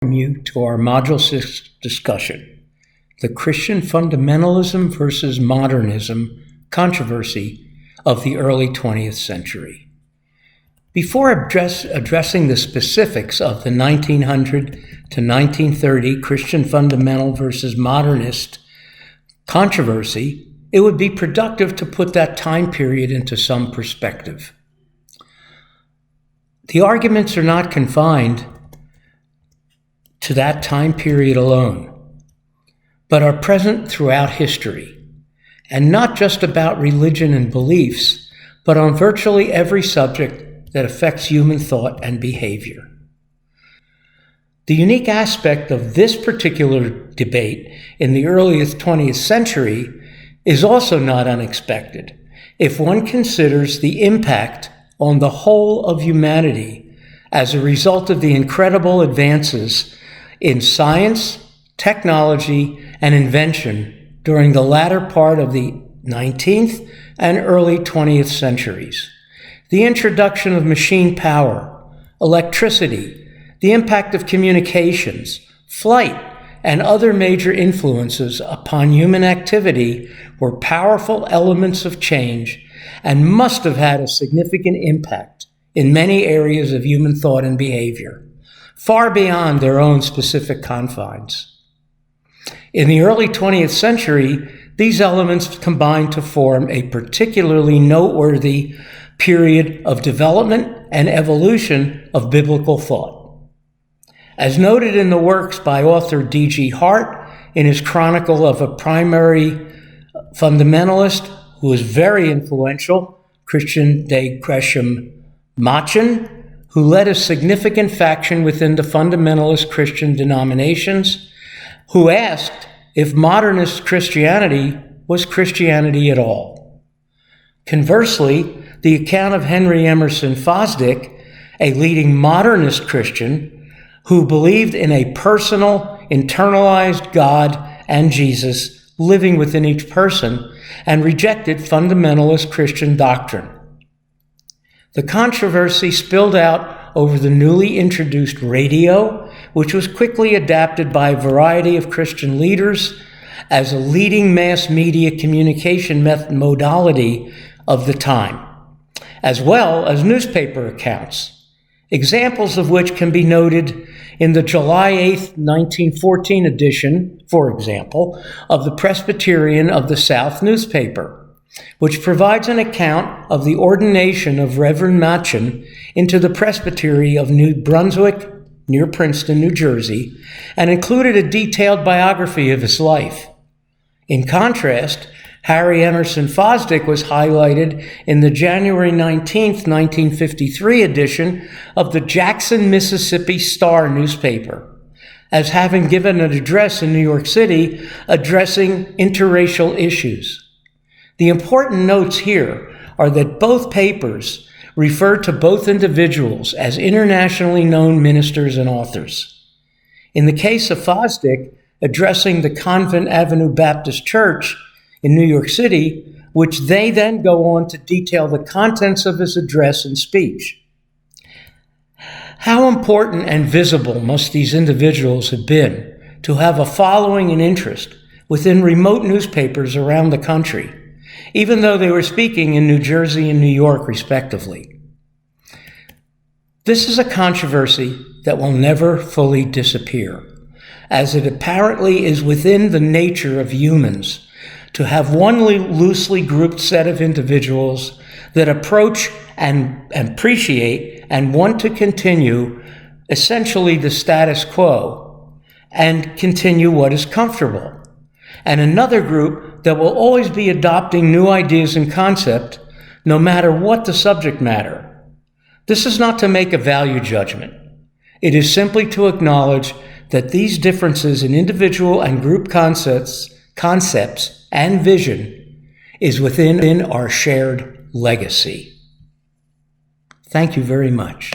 welcome you to our Module 6 discussion, the Christian fundamentalism versus modernism controversy of the early 20th century. Before addressing the specifics of the 1900 to 1930 Christian fundamental versus modernist controversy, it would be productive to put that time period into some perspective. The arguments are not confined to that time period alone, but are present throughout history, and not just about religion and beliefs, but on virtually every subject that affects human thought and behavior. The unique aspect of this particular debate in the earliest 20th century is also not unexpected if one considers the impact on the whole of humanity as a result of the incredible advances in science, technology, and invention during the latter part of the 19th and early 20th centuries. The introduction of machine power, electricity, the impact of communications, flight, and other major influences upon human activity were powerful elements of change and must have had a significant impact in many areas of human thought and behavior, far beyond their own specific confines. In the early 20th century, these elements combined to form a particularly noteworthy period of development and evolution of biblical thought. As noted in the works by author D.G. Hart in his Chronicle of a Primary Fundamentalist who was very influential, Christian de Gresham Machen, who led a significant faction within the fundamentalist Christian denominations, who asked if modernist Christianity was Christianity at all. Conversely, the account of Henry Emerson Fosdick, a leading modernist Christian, who believed in a personal, internalized God and Jesus living within each person, and rejected fundamentalist Christian doctrine. The controversy spilled out over the newly introduced radio, which was quickly adapted by a variety of Christian leaders as a leading mass media communication modality of the time, as well as newspaper accounts, examples of which can be noted in the July 8, 1914 edition, for example, of the Presbyterian of the South newspaper, which provides an account of the ordination of Reverend Machen into the Presbytery of New Brunswick, near Princeton, New Jersey, and included a detailed biography of his life. In contrast, Harry Emerson Fosdick was highlighted in the January 19, 1953 edition of the Jackson, Mississippi Star newspaper, as having given an address in New York City addressing interracial issues. The important notes here are that both papers refer to both individuals as internationally known ministers and authors. In the case of Fosdick, addressing the Convent Avenue Baptist Church in New York City, which they then go on to detail the contents of his address and speech. How important and visible must these individuals have been to have a following and interest within remote newspapers around the country, even though they were speaking in New Jersey and New York, respectively. This is a controversy that will never fully disappear, as it apparently is within the nature of humans to have one loosely grouped set of individuals that approach and appreciate and want to continue essentially the status quo and continue what is comfortable, and another group that will always be adopting new ideas and concepts no matter what the subject matter. This is not to make a value judgment. It is simply to acknowledge that these differences in individual and group concepts and vision is within our shared legacy. Thank you very much.